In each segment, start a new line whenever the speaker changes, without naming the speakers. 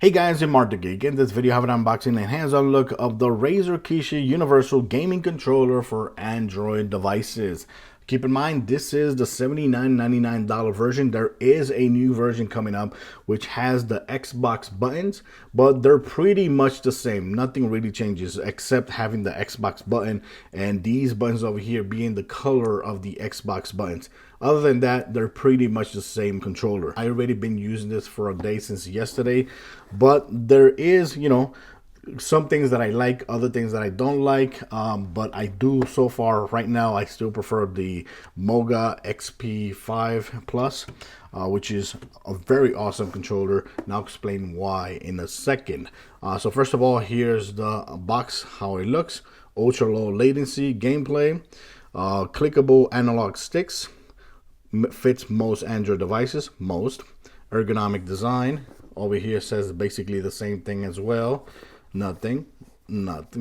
Hey guys, I'm Mark the Geek. In this video I have an unboxing and hands-on look of the Razer Kishi Universal Gaming Controller for Android devices. Keep in mind, this is the $79.99 version. There is a new version coming up which has the Xbox buttons, but they're pretty much the same. Nothing really changes except having the Xbox button and these buttons over here being the color of the Xbox buttons. Other than that, they're pretty much the same controller. I already been using this for a day since yesterday, but there is, some things that I like, other things that I don't like, but I do so far right now. I still prefer the Moga XP5 Plus, which is a very awesome controller, and I'll explain why in a second. So first of all, here's the box, how it looks. Ultra low latency gameplay, clickable analog sticks, fits most Android devices, most. Ergonomic design. Over here says basically the same thing as well. Nothing,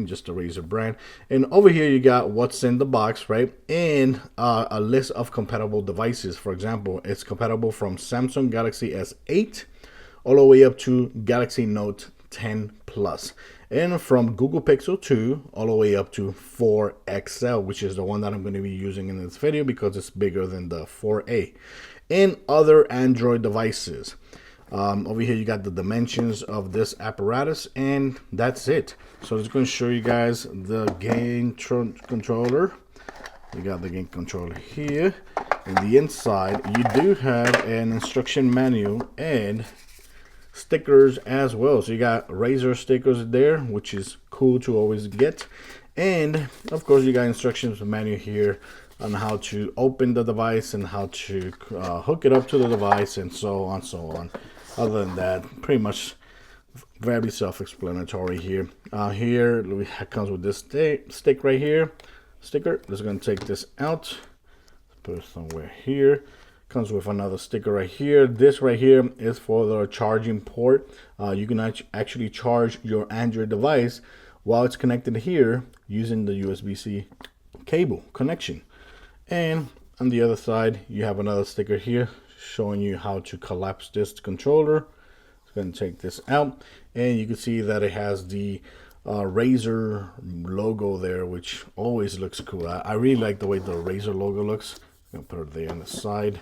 just a Razer brand. And over here you got what's in the box, right? And a list of compatible devices. For example, it's compatible from Samsung Galaxy S8 all the way up to Galaxy Note 10 Plus, and from Google Pixel 2 all the way up to 4XL, which is the one that I'm going to be using in this video because it's bigger than the 4A, and other Android devices. Over here you got the dimensions of this apparatus, and that's it. So I'm just going to show you guys the game controller. We got the game controller here. In the inside you do have an instruction manual and stickers as well. So you got Razer stickers there, which is cool to always get. And of course you got instructions manual here on how to open the device and how to hook it up to the device, and so on. Other than that, pretty much very self-explanatory here. Here it comes with this stick right here, sticker. Just gonna take this out, put it somewhere here. Comes with another sticker right here. This right here is for the charging port. You can actually charge your Android device while it's connected here using the USB-C cable connection. And on the other side you have another sticker here showing you how to collapse this controller. I'm going to take this out, and you can see that it has the Razer logo there, which always looks cool. I really like the way the Razer logo looks. I'm going to put it there on the side,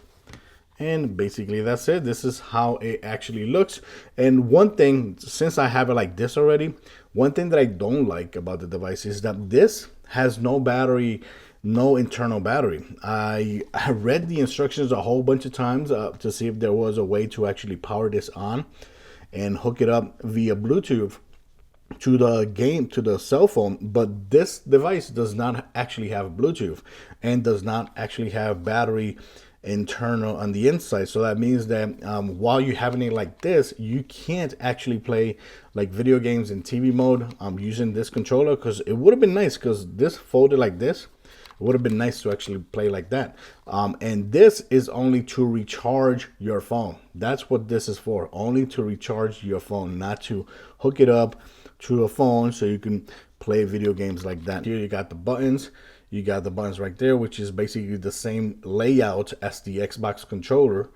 and basically that's it. This is how it actually looks. And one thing, since I have it like this already, one thing that I don't like about the device is that this has no battery, no internal battery. I read the instructions a whole bunch of times to see if there was a way to actually power this on and hook it up via Bluetooth to the cell phone, but this device does not actually have Bluetooth and does not actually have battery internal on the inside. So that means that while you're having it like this, you can't actually play like video games in TV mode using this controller, because it would have been nice, because this folded like this, it would have been nice to actually play like that. And this is only to recharge your phone. That's what this is for, only to recharge your phone, not to hook it up to a phone so you can play video games like that. Here you got the buttons. You got the buttons right there, which is basically the same layout as the Xbox controller,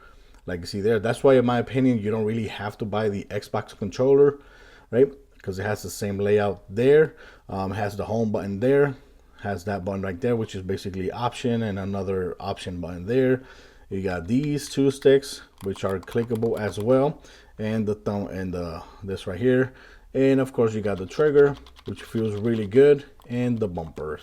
like you see there. That's why, in my opinion, you don't really have to buy the Xbox controller, right? Because it has the same layout there. It has the home button there, has that button right there, which is basically option, and another option button there. You got these two sticks, which are clickable as well, and the thumb and this right here. And of course you got the trigger, which feels really good, and the bumpers.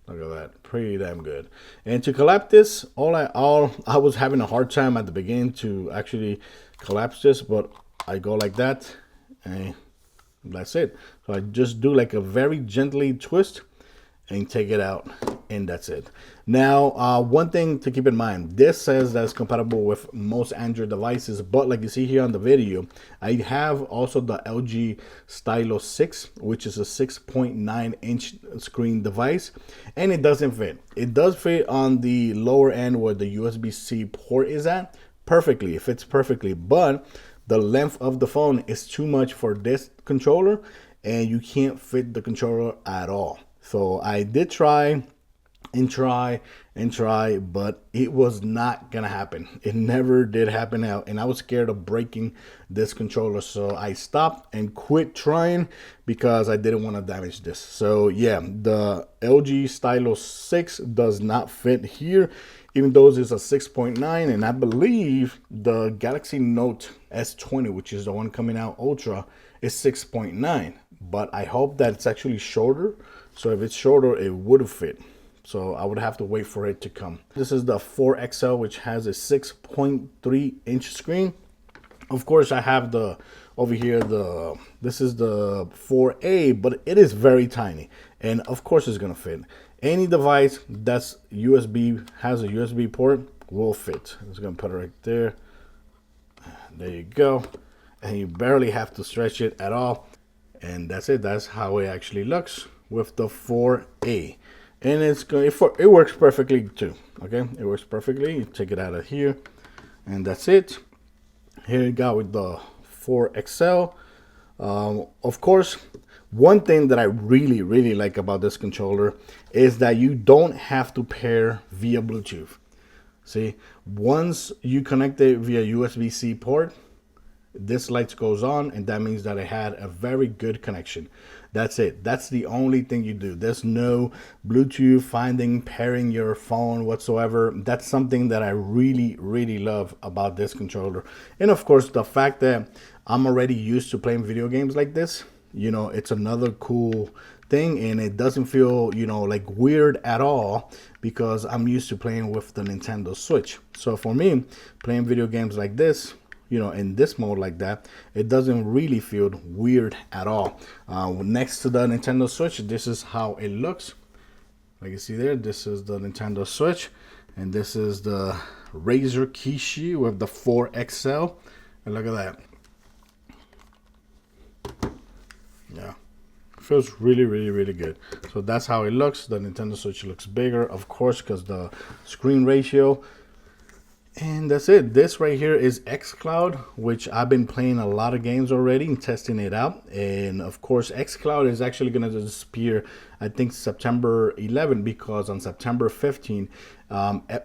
Look at that, pretty damn good. And to collapse this, I was having a hard time at the beginning to actually collapse this, but I go like that, and that's it. So I just do like a very gently twist and take it out, and that's it. Now, one thing to keep in mind, this says that it's compatible with most Android devices, but like you see here on the video, I have also the LG Stylo 6, which is a 6.9-inch screen device, and it doesn't fit. It does fit on the lower end where the USB-C port is at perfectly. It fits perfectly, but the length of the phone is too much for this controller, and you can't fit the controller at all. So I did try and try and try, but it was not gonna happen. It never did happen out, and I was scared of breaking this controller, so I stopped and quit trying because I didn't want to damage this. So yeah, the LG Stylus 6 does not fit here, even though it's a 6.9, and I believe the Galaxy Note S20, which is the one coming out Ultra, is 6.9, but I hope that it's actually shorter. So if it's shorter, it would fit. So I would have to wait for it to come. This is the 4XL, which has a 6.3 inch screen. Of course, I have the over here, this is the 4A, but it is very tiny, and of course it's gonna fit. Any device that's USB, has a USB port, will fit. I'm just gonna put it right there. There you go. And you barely have to stretch it at all. And that's it. That's how it actually looks with the 4A. And it works perfectly too. Okay, it works perfectly. You take it out of here, and that's it. Here you go with the 4XL. Of course, one thing that I really like about this controller is that you don't have to pair via Bluetooth. See, once you connect it via USB-C port, this light goes on, and that means that it had a very good connection. That's it. That's the only thing you do. There's no Bluetooth finding, pairing your phone whatsoever. That's something that I really love about this controller. And of course, the fact that I'm already used to playing video games like this, you know, it's another cool thing, and it doesn't feel, you know, like weird at all because I'm used to playing with the Nintendo Switch. So for me, playing video games like this, you know, in this mode like that, it doesn't really feel weird at all. Next to the Nintendo Switch, this is how it looks. Like you see there, this is the Nintendo Switch, and this is the Razer Kishi with the 4XL. And look at that. Yeah, feels really good. So that's how it looks. The Nintendo Switch looks bigger, of course, because the screen ratio. And that's it. This right here is xCloud, which I've been playing a lot of games already and testing it out. And of course, xCloud is actually going to disappear, I think, September 11, because on September 15,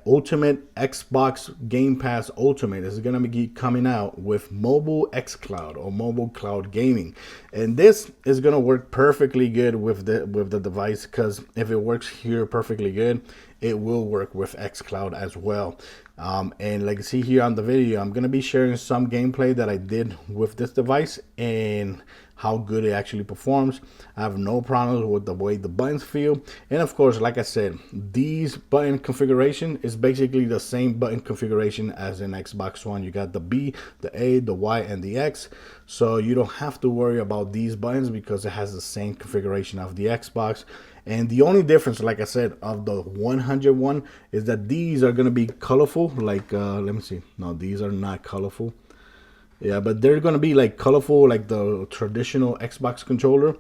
Ultimate Xbox Game Pass Ultimate is going to be coming out with mobile xCloud or mobile cloud gaming. And this is going to work perfectly good with the device, because if it works here perfectly good, it will work with xCloud as well. And like you see here on the video, I'm going to be sharing some gameplay that I did with this device and how good it actually performs. I have no problems with the way the buttons feel. And of course, like I said, these button configuration is basically the same button configuration as in Xbox One. You got the B, the A, the Y, and the X. So you don't have to worry about these buttons because it has the same configuration of the Xbox. And the only difference, like I said, of the 101 is that these are going to be colorful. Like, let me see. No, these are not colorful. Yeah, but they're going to be like colorful, like the traditional Xbox controller.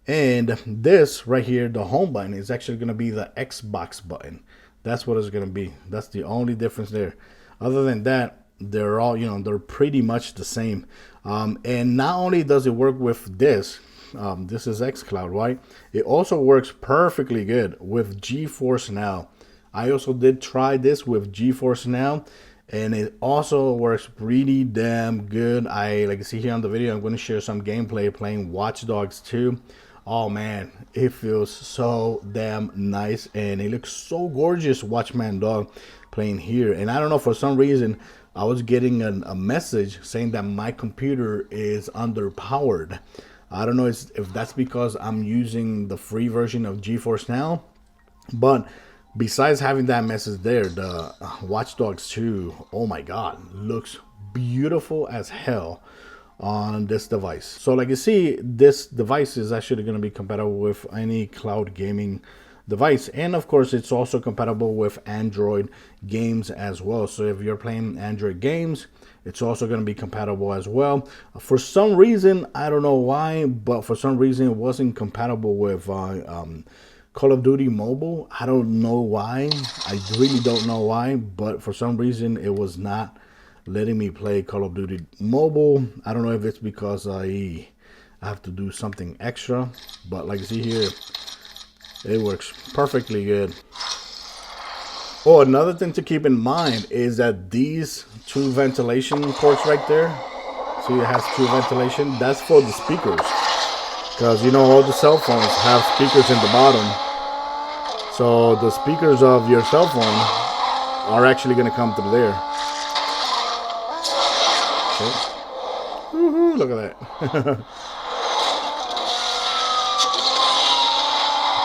And this right here, the home button, is actually going to be the Xbox button. That's what it's going to be. That's the only difference there. Other than that, they're all, you know, they're pretty much the same. And not only does it work with this, this is xCloud, right? It also works perfectly good with GeForce Now. I also did try this with GeForce Now, and it also works pretty damn good. Like you see here on the video, I'm going to share some gameplay playing Watch Dogs 2. Oh man, it feels so damn nice, and it looks so gorgeous. Watchman Dog playing here, and I don't know, for some reason I was getting a message saying that my computer is underpowered. I don't know if that's because I'm using the free version of GeForce Now, but besides having that message there, the Watch Dogs 2, oh my god, looks beautiful as hell on this device. So like you see, this device is actually going to be compatible with any cloud gaming device, and of course it's also compatible with Android games as well. So if you're playing Android games, it's also going to be compatible as well. For some reason, I don't know why, but for some reason it wasn't compatible with Call of Duty Mobile. I don't know why. I really don't know why, but for some reason it was not letting me play Call of Duty Mobile. I don't know if it's because I have to do something extra, but like you see here, it works perfectly good. Oh, another thing to keep in mind is that these two ventilation ports right there, see it has two ventilation, that's for the speakers. Because you know all the cell phones have speakers in the bottom. So the speakers of your cell phone are actually going to come through there. Okay. Woohoo, look at that.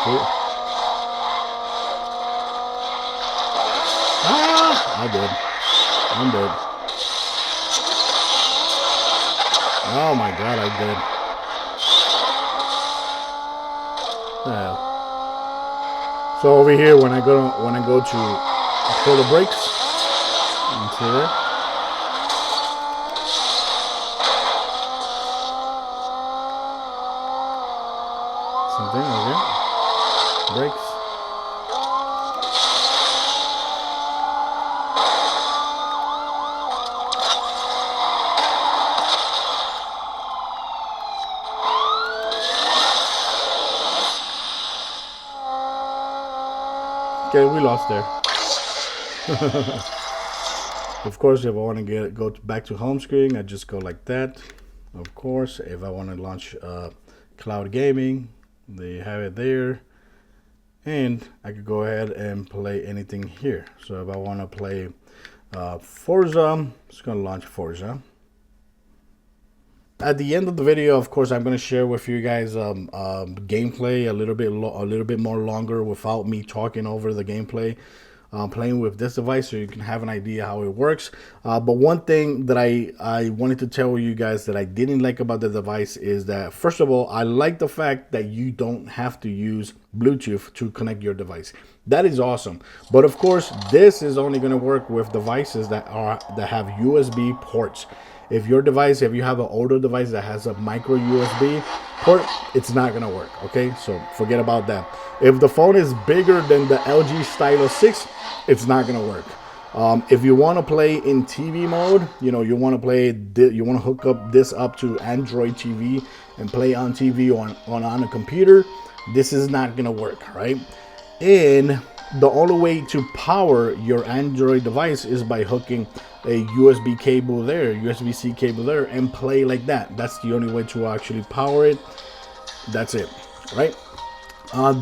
Okay. Ah, I'm dead. Oh my god, I did. Yeah. So over here, when I go to pull the brakes, you see there. Same thing over here. Brakes. Okay, we lost there. Of course, if I want to go back to home screen, I just go like that. Of course, if I want to launch cloud gaming, they have it there. And I could go ahead and play anything here. So if I want to play Forza, I'm just going to launch Forza. At the end of the video, of course, I'm going to share with you guys gameplay a little bit more longer without me talking over the gameplay, playing with this device, so you can have an idea how it works. But one thing that I wanted to tell you guys that I didn't like about the device is that, first of all, I like the fact that you don't have to use Bluetooth to connect your device. That is awesome. But of course, this is only going to work with devices that have USB ports. If you have an older device that has a micro USB port, it's not gonna work, okay? So forget about that. If the phone is bigger than the LG Stylo 6, it's not gonna work. If you wanna play in TV mode, you wanna hook up this up to Android TV and play on TV on a computer, this is not gonna work, right? And the only way to power your Android device is by hooking a USB cable there, USB-C cable there, and play like that. That's the only way to actually power it. That's it, right?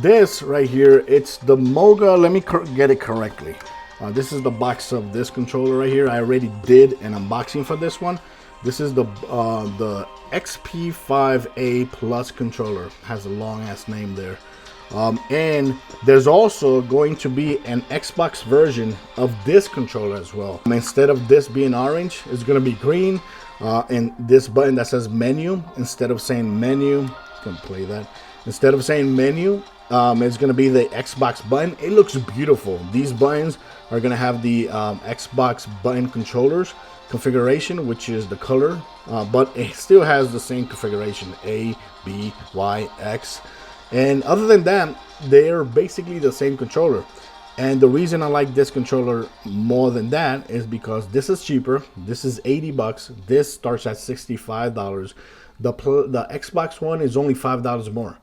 This right here, it's the Moga. Let me get it correctly. This is the box of this controller right here. I already did an unboxing for this one. This is the XP5-A Plus controller. Has a long ass name there. And there's also going to be an Xbox version of this controller as well. Instead of this being orange, it's going to be green. And this button that says menu, instead of saying menu, can play that. Instead of saying menu, it's going to be the Xbox button. It looks beautiful. These buttons are going to have the Xbox button controllers configuration, which is the color, but it still has the same configuration: A, B, Y, X. And other than that, they're basically the same controller. And the reason I like this controller more than that is because this is cheaper. This is 80 bucks. This starts at $65. The Xbox One is only $5 more.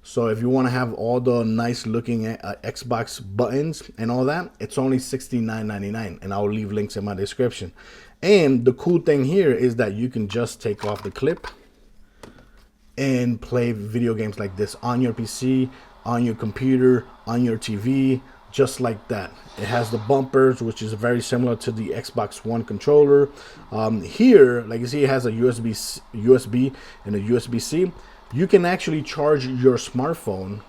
So if you want to have all the nice looking Xbox buttons and all that, it's only $69.99. And I'll leave links in my description. And the cool thing here is that you can just take off the clip and play video games like this on your PC, on your computer, on your TV, just like that. It has the bumpers, which is very similar to the Xbox One controller. Here, like you see, it has a USB and a USB-C. You can actually charge your smartphone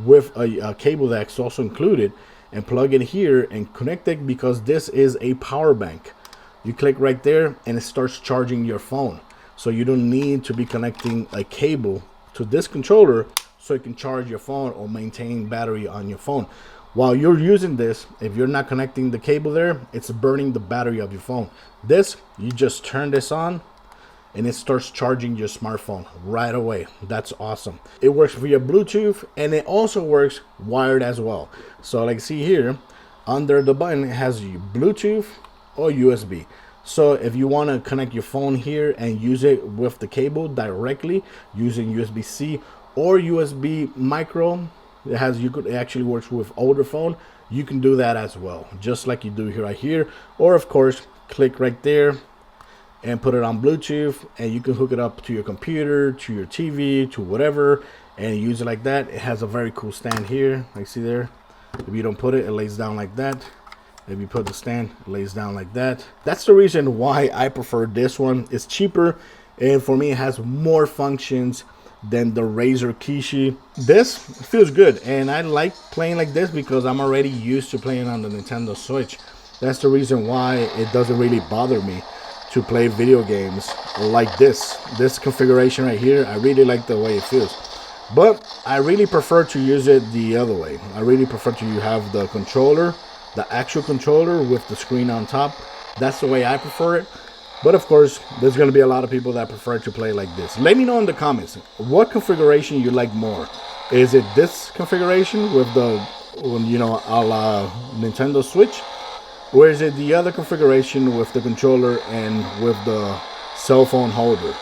with a cable that's also included and plug it here and connect it, because this is a power bank. You click right there and it starts charging your phone. So you don't need to be connecting a cable to this controller so you can charge your phone or maintain battery on your phone. While you're using this, if you're not connecting the cable there, it's burning the battery of your phone. This, you just turn this on and it starts charging your smartphone right away. That's awesome. It works via Bluetooth and it also works wired as well. So like see here, under the button, it has Bluetooth or USB. So if you want to connect your phone here and use it with the cable directly using USB-C or USB micro, It actually works with older phone. You can do that as well, just like you do here right here. Or of course, click right there and put it on Bluetooth, and you can hook it up to your computer, to your TV, to whatever, and use it like that. It has a very cool stand here, like see there. If you don't put it, it lays down like that. If you put the stand, it lays down like that. That's the reason why I prefer this one. It's cheaper, and for me, it has more functions than the Razer Kishi. This feels good, and I like playing like this because I'm already used to playing on the Nintendo Switch. That's the reason why it doesn't really bother me to play video games like this configuration right here. I really like the way it feels, but I really prefer to use it the other way. I really prefer to have the controller, the actual controller with the screen on top. That's the way I prefer it. But of course, there's going to be a lot of people that prefer to play like this. Let me know in the comments what configuration you like more. Is it this configuration with the, you know, a la Nintendo Switch? Or is it the other configuration with the controller and with the cell phone holder?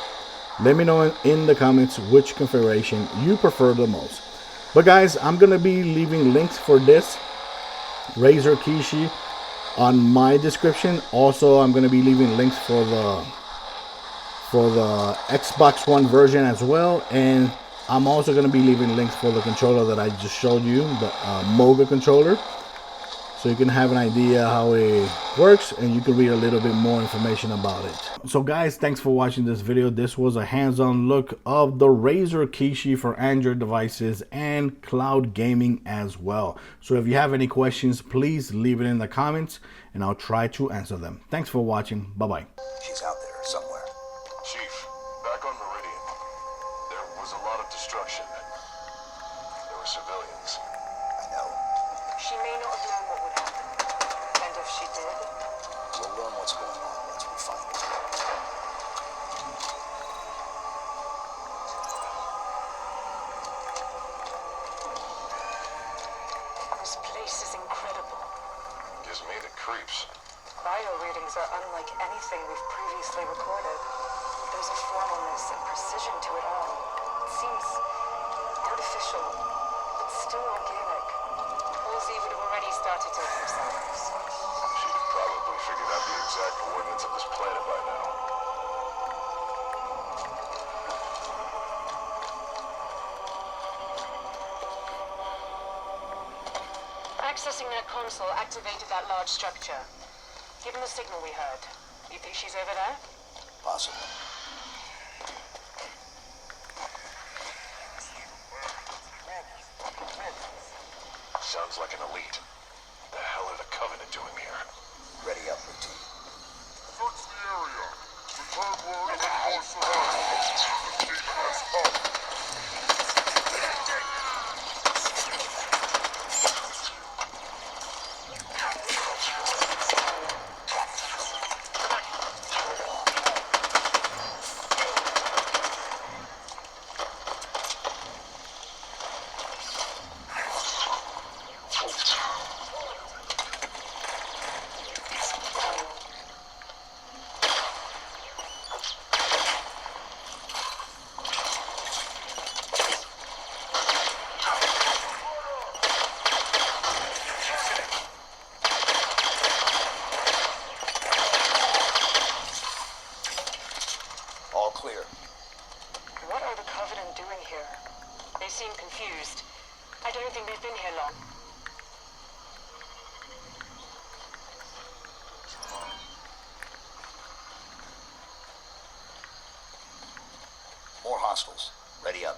Let me know in the comments which configuration you prefer the most. But guys, I'm going to be leaving links for this Razer Kishi on my description. Also, I'm going to be leaving links for the Xbox One version as well, and I'm also going to be leaving links for the controller that I just showed you, the Moga controller, so you can have an idea how it works and you can read a little bit more information about it. So guys, thanks for watching this video. This was a hands-on look of the Razer Kishi for Android devices and cloud gaming as well. So if you have any questions, please leave it in the comments and I'll try to answer them. Thanks for watching. Bye-bye.
She's out there somewhere.
Chief, back on Meridian. There was a lot of destruction. There were civilians.
I know.
She may not have known what would happen. And if she did,
We'll learn what's going on once we find her.
this place is incredible.
Gives me the creeps.
Bio readings are unlike anything we've previously recorded. There's a formalness and precision to it all. It seems artificial, but still organic. Halsey would have already started taking samples.
She'd have probably figured out the exact coordinates of this planet by now.
Accessing that console activated that large structure. Given the signal we heard, you think she's over there?
Possible.
Sounds like an elite. What the hell are the Covenant doing here?
Ready up, routine.
Search the area. Return word of our survivors. Has up.
All clear.
What are the Covenant doing here? They seem confused. I don't think they've been here long.
More hostiles. Ready up.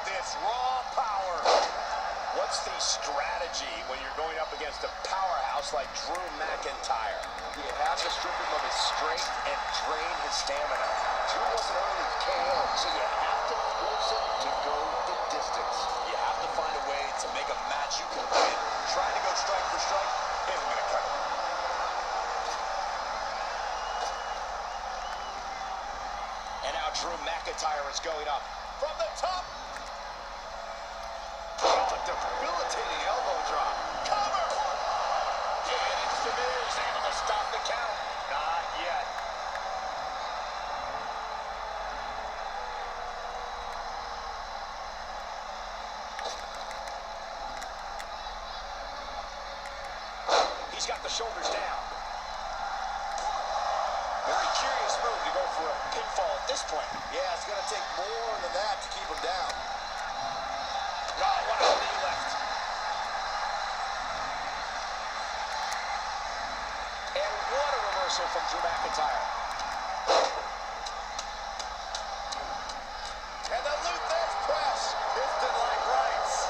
this. Raw power.
What's the strategy when you're going up against a powerhouse like Drew McIntyre?
You have to strip him of his strength and drain his stamina.
Drew was an early KO, so you have to force him to go the distance.
You have to find a way to make a match you can win. Trying to go strike for strike isn't going to cut it.
And now Drew McIntyre is going up from the top.
Oh, a debilitating elbow drop.
Cover! And it's the Miz able to stop the count.
Not yet.
He's got the shoulders down.
Very curious move to go for a pinfall at this point.
Yeah, it's going to take more than that to keep him down.
Oh, what a knee left.
And what a reversal from Drew McIntyre. And the Luthez press. Piston like rights.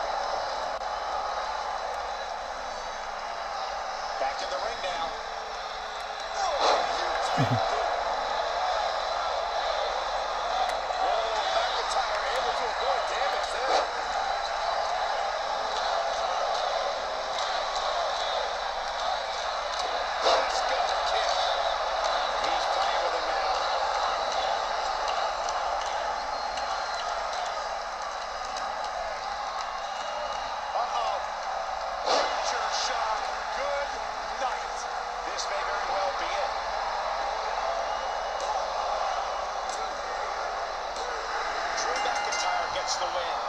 Back in the ring now. Oh, huge big boot. Oh, McIntyre able to avoid damage there. Let's go, kick. He's playing with him now. Uh-oh.
Major shock. Good night.
This may very well be it. Drew McIntyre gets the win.